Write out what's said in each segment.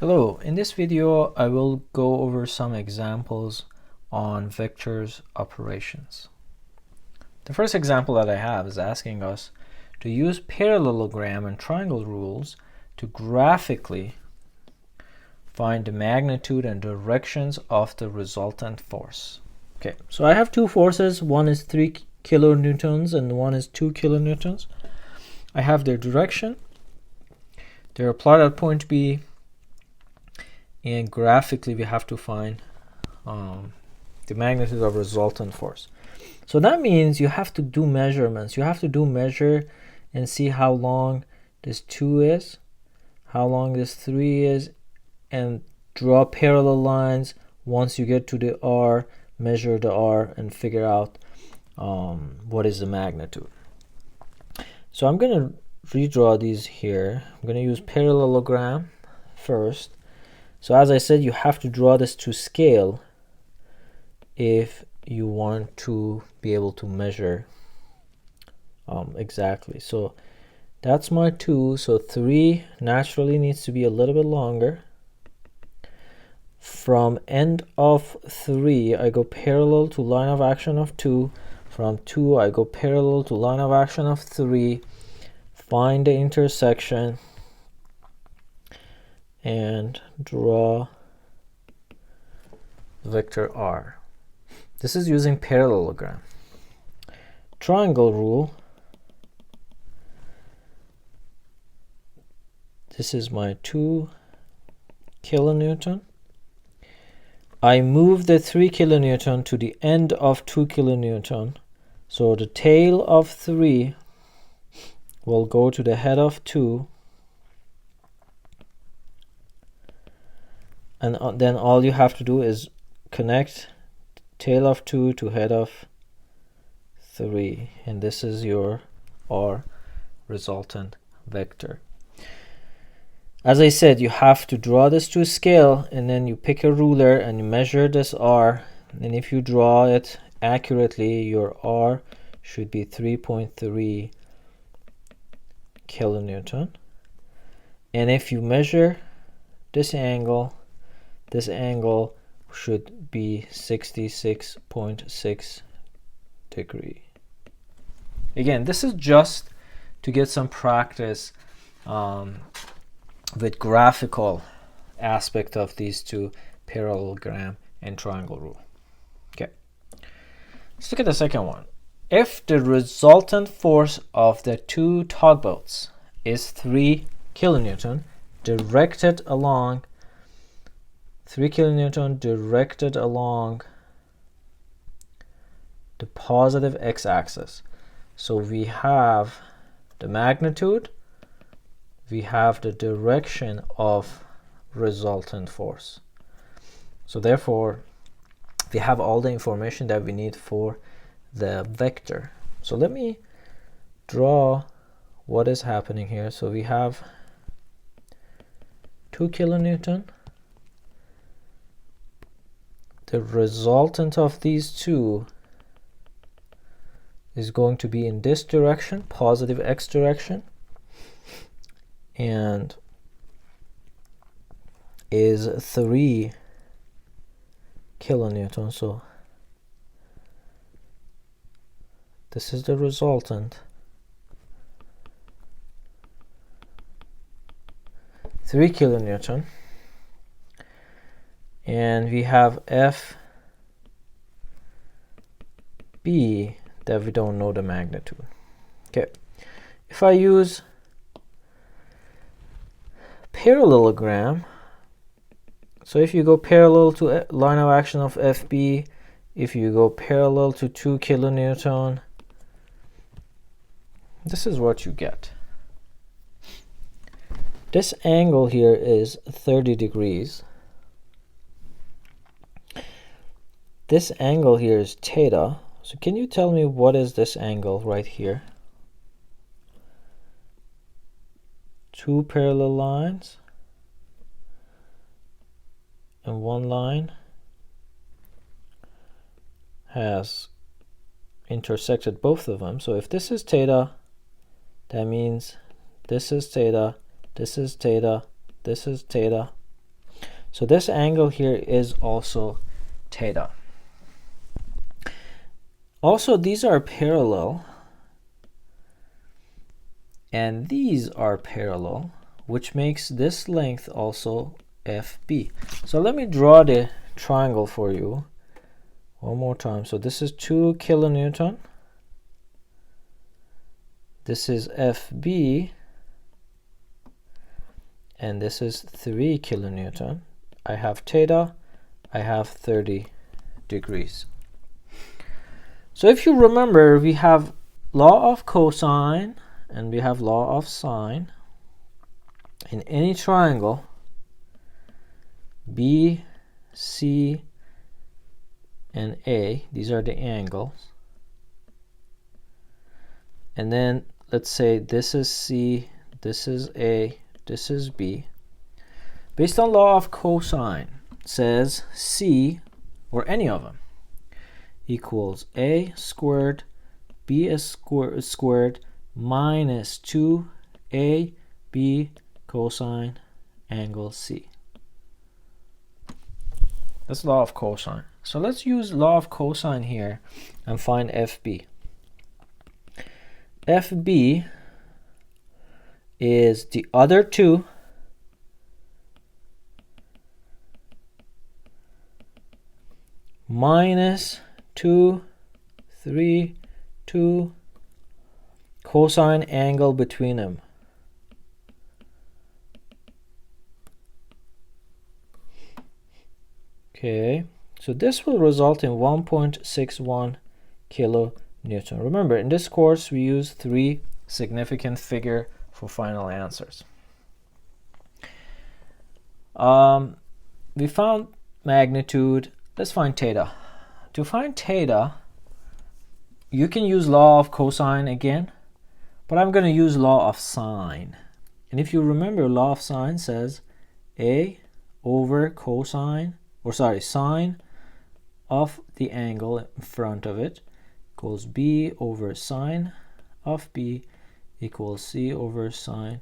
Hello, in this video I will go over some examples on vectors operations. The first example that I have is asking us to use parallelogram and triangle rules to graphically find the magnitude and directions of the resultant force. Okay, so I have two forces, one is 3 kilonewtons and one is 2 kilonewtons. I have their direction. They're applied at point B, and graphically we have to find the magnitude of resultant force. So that means you have to do measurements. You have to measure and see how long this 2 is, how long this 3 is, and draw parallel lines. Once you get to the R, measure the R and figure out what is the magnitude. So I'm going to redraw these here. I'm going to use parallelogram first. So as I said, you have to draw this to scale if you want to be able to measure exactly. So that's my 2. So 3 naturally needs to be a little bit longer. From end of 3, I go parallel to line of action of 2. From 2, I go parallel to line of action of 3. Find the intersection and draw vector R. This is using parallelogram. Triangle rule. This is my 2 kilonewton. I move the 3 kilonewton to the end of 2 kilonewton. So the tail of 3 will go to the head of 2. And then all you have to do is connect tail of 2 to head of 3. And this is your R resultant vector. As I said, you have to draw this to scale, and then you pick a ruler and you measure this R. And if you draw it accurately, your R should be 3.3 kilonewton. And if you measure this angle should be 66.6 degrees. Again, this is just to get some practice with graphical aspect of these two, parallelogram and triangle rule. Okay, let's look at the second one. If the resultant force of the two tugboats is 3 kilonewton directed along 3 kilonewton directed along the positive x-axis. So we have the magnitude, we have the direction of resultant force. So therefore, we have all the information that we need for the vector. So let me draw what is happening here. So we have 2 kilonewton. The resultant of these two is going to be in this direction, positive x direction, and is 3 kilonewton. So this is the resultant, 3 kilonewton. And we have FB that we don't know the magnitude. Okay, if I use parallelogram, so if you go parallel to line of action of FB, if you go parallel to 2 kilonewton, this is what you get. This angle here is 30 degrees. This angle here is theta. So can you tell me what is this angle right here? 2 parallel lines and one line has intersected both of them. So if this is theta, that means this is theta, this is theta, this is theta, So this angle here is also theta. Also, these are parallel, and these are parallel, which makes this length also FB. So let me draw the triangle for you one more time. So this is 2 kilonewton. This is FB, and this is 3 kilonewton. I have theta, I have 30 degrees. So if you remember, we have law of cosine and we have law of sine. In any triangle, B, C, and A, these are the angles. And then let's say this is C, this is A, this is B. Based on law of cosine, says C, or any of them, equals A squared B squared minus 2AB cosine angle C. That's law of cosine. So let's use law of cosine here and find FB. FB is the other two minus 2, 3, 2 cosine angle between them. Okay, so this will result in 1.61 kilonewton. Remember, in this course, we use 3 significant figure for final answers. We found magnitude. Let's find theta. To find theta, you can use law of cosine again, but I'm going to use law of sine. And if you remember, law of sine says A over cosine, or sorry, sine of the angle in front of it equals B over sine of B equals C over sine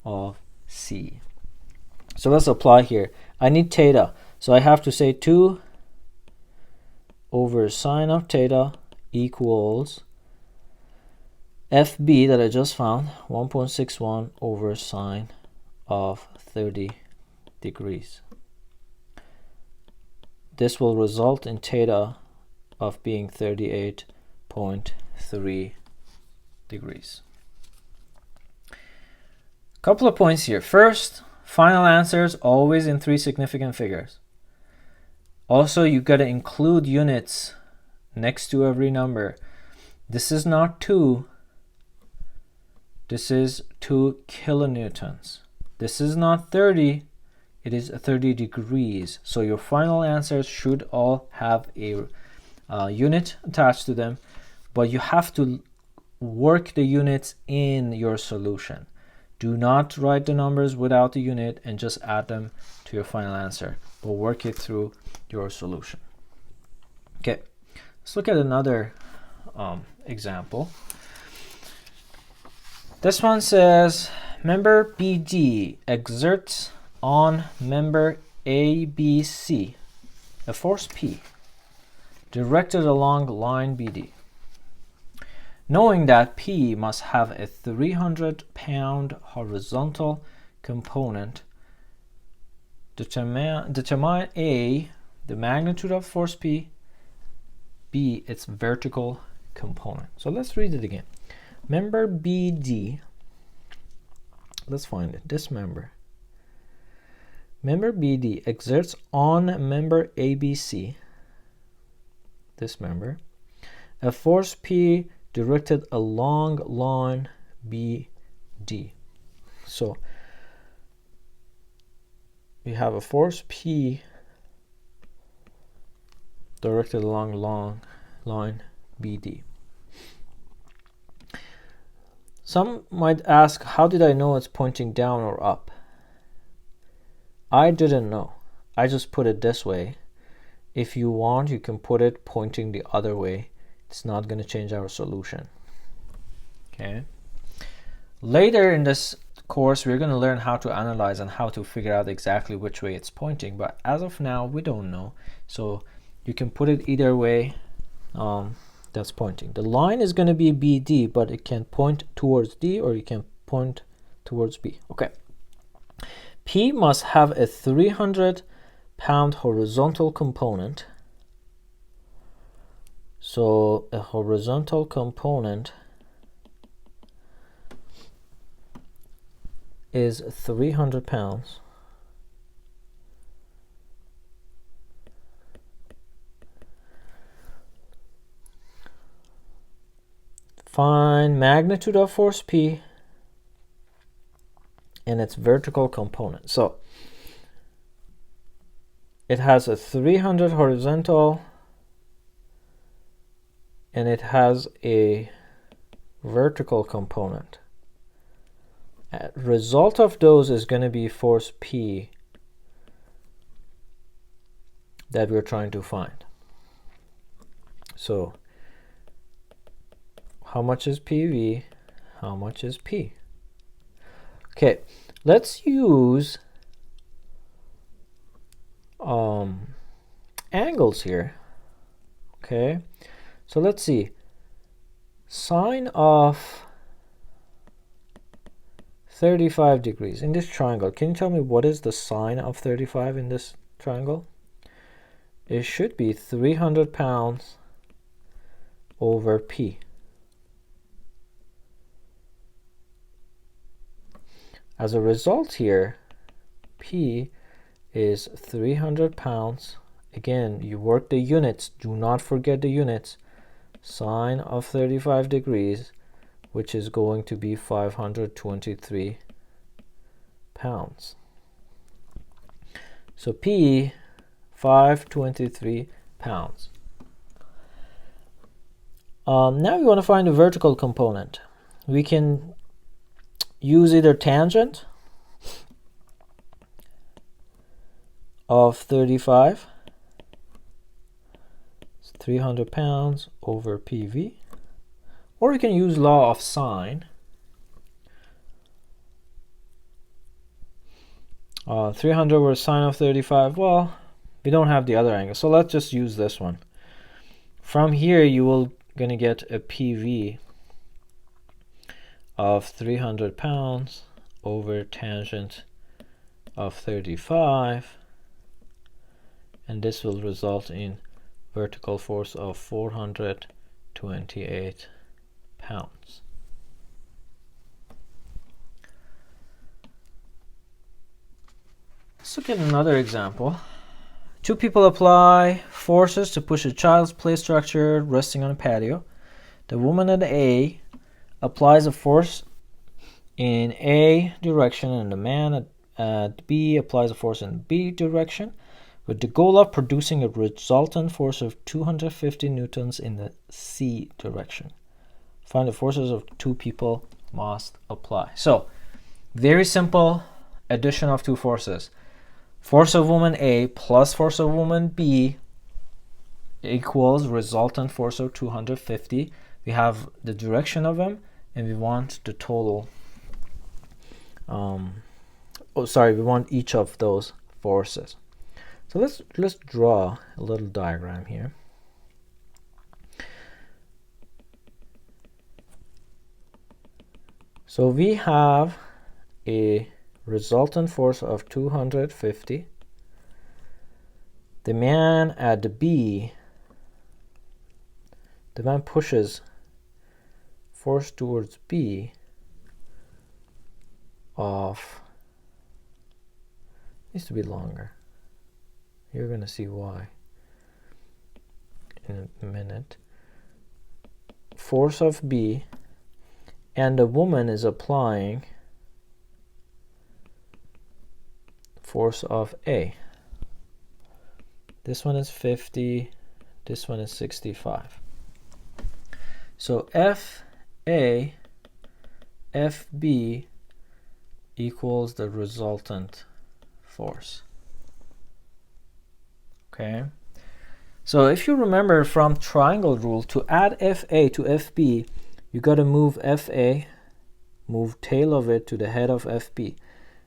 of C. So let's apply here. I need theta, so I have to say 2 over sine of theta equals FB that I just found, 1.61 over sine of 30 degrees. This will result in theta of being 38.3 degrees. Couple of points here. First, final answers always in 3 significant figures. Also, you've got to include units next to every number. This is not 2. This is 2 kilonewtons. This is not 30. It is 30 degrees. So your final answers should all have a unit attached to them, but you have to work the units in your solution. Do not write the numbers without the unit and just add them to your final answer, but work it through your solution. Okay, let's look at another example. This one says member BD exerts on member ABC a force P directed along line BD. Knowing that P must have a 300-pound horizontal component, determine A, the magnitude of force P, B, its vertical component. So let's read it again. Member BD, let's find it, this member. Member BD exerts on member ABC, this member, a force P directed along line BD. So we have a force P directed along line BD. Some might ask, how did I know it's pointing down or up? I didn't know. I just put it this way. If you want, you can put it pointing the other way. It's not going to change our solution. Okay. Later in this course, we're going to learn how to analyze and how to figure out exactly which way it's pointing, but as of now, we don't know. So you can put it either way that's pointing. The line is going to be BD, but it can point towards D or you can point towards B. Okay. P must have a 300-pound horizontal component. So a horizontal component is 300 pounds. Find magnitude of force P and its vertical component. So it has a 300 horizontal and it has a vertical component. Result of those is going to be force P that we're trying to find. So how much is PV? How much is P? Okay, let's use angles here. Okay, so let's see. Sine of 35 degrees in this triangle. Can you tell me what is the sine of 35 in this triangle? It should be 300 pounds over P. As a result here, P is 300 pounds. Again, you work the units. Do not forget the units. Sine of 35 degrees, which is going to be 523 pounds. So P, 523 pounds. Now we want to find the vertical component. We can use either tangent of 35, it's 300 pounds over PV, or we can use law of sine. 300 over sine of 35, well, we don't have the other angle, so let's just use this one. From here, you will gonna get a PV of 300 pounds over tangent of 35, and this will result in vertical force of 428 pounds. Let's look at another example. Two people apply forces to push a child's play structure resting on a patio. The woman at A applies a force in A direction and the man at B applies a force in B direction with the goal of producing a resultant force of 250 newtons in the C direction. Find the forces of two people must apply. So, very simple addition of two forces. Force of woman A plus force of woman B equals resultant force of 250. We have the direction of them, and we want the total. We want each of those forces. So let's draw a little diagram here. So we have a resultant force of 250. The man at B, the man pushes force towards B of, needs to be longer. You're going to see why in a minute. Force of B, and the woman is applying force of A. This one is 50, this one is 65. So FA, FB equals the resultant force. Okay, so if you remember from triangle rule, to add FA to FB, you got to move FA move tail of it to the head of FB.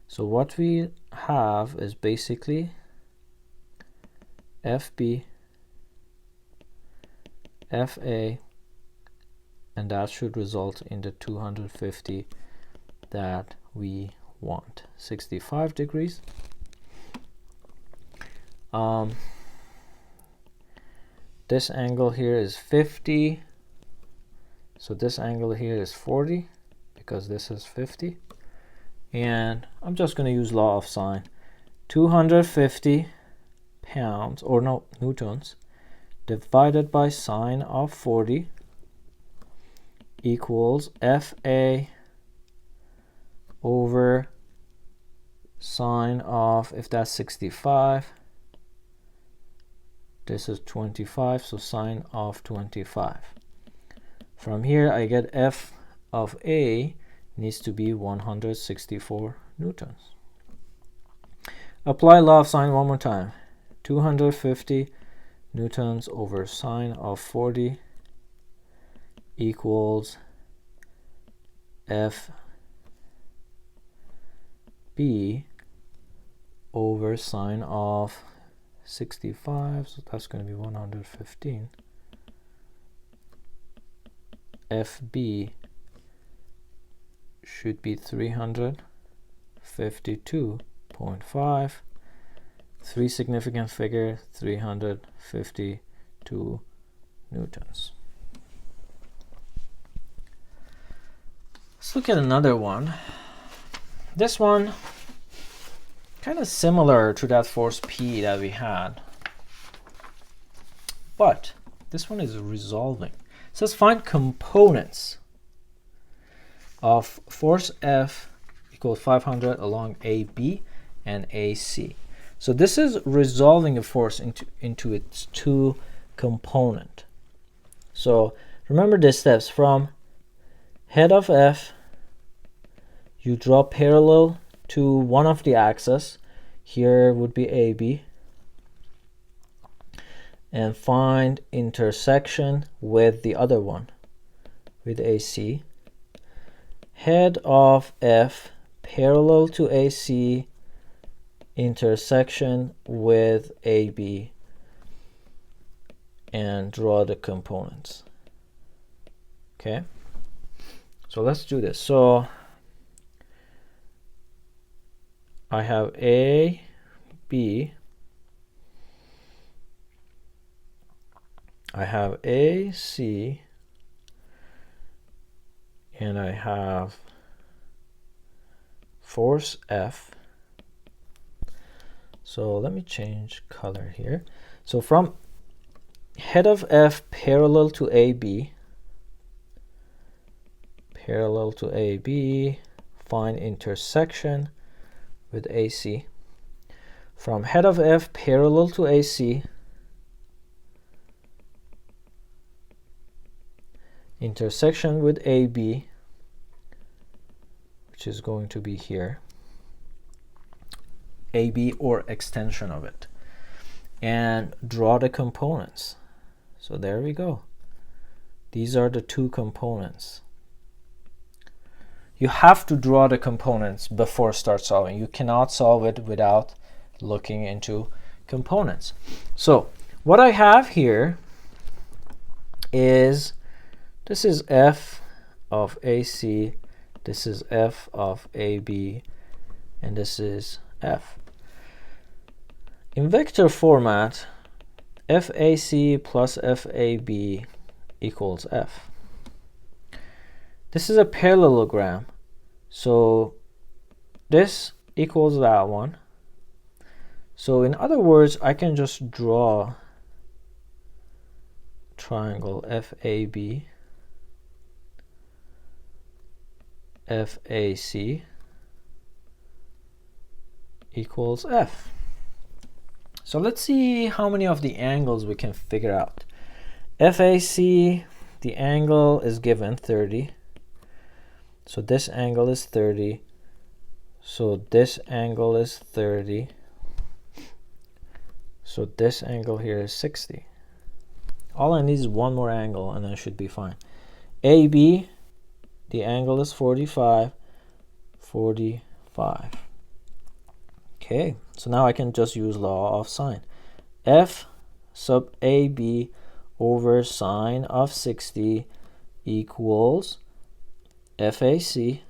So what we have is basically FB, FA, and that should result in the 250 that we want. 65 degrees. This angle here is 50. So this angle here is 40 because this is 50. And I'm just going to use law of sine. 250 pounds, or no, newtons, divided by sine of 40 equals FA over sine of, if that's 65, this is 25, so sine of 25. From here I get F of A needs to be 164 newtons. Apply law of sine one more time. 250 newtons over sine of 40 equals FB over sine of 65, so that's going to be 115. FB should be 352.5. 3 significant figure, 352 newtons. Let's look at another one. This one kind of similar to that force P that we had, but this one is resolving. It says find components of force F equals 500 along AB and AC. So this is resolving a force into its two component. So remember the steps. From head of F, you draw parallel to one of the axes. Here would be AB. And find intersection with the other one, with AC. Head of F parallel to AC, intersection with AB, and draw the components. Okay, so let's do this. So I have A, B, I have AC, and I have force F. So let me change color here. So from head of F parallel to AB, find intersection with AC. From head of F parallel to AC, intersection with AB, which is going to be here, AB or extension of it, and draw the components. So there we go. These are the two components. You have to draw the components before start solving. You cannot solve it without looking into components. So what I have here is, this is F of AC, this is F of AB, and this is F. In vector format, FAC plus FAB equals F. This is a parallelogram, so this equals that one. So in other words, I can just draw triangle FAB, FAC equals F. So let's see how many of the angles we can figure out. FAC, the angle is given 30. So this angle is 30. So this angle is 30. So this angle here is 60. All I need is one more angle and I should be fine. AB The angle is 45. Okay, so now I can just use law of sine. F sub AB over sine of 60 equals FAC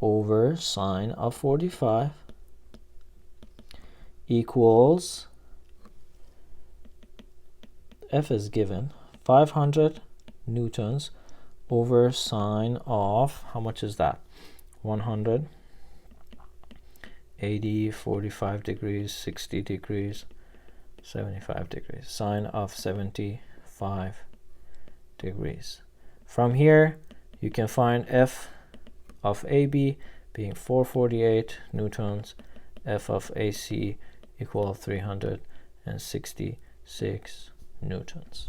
over sine of 45 equals, F is given, 500 newtons over sine of, how much is that? 100, 80, 45 degrees, 60 degrees, 75 degrees. Sine of 75 degrees. From here, you can find F of AB being 448 newtons, F of AC equal 366 newtons.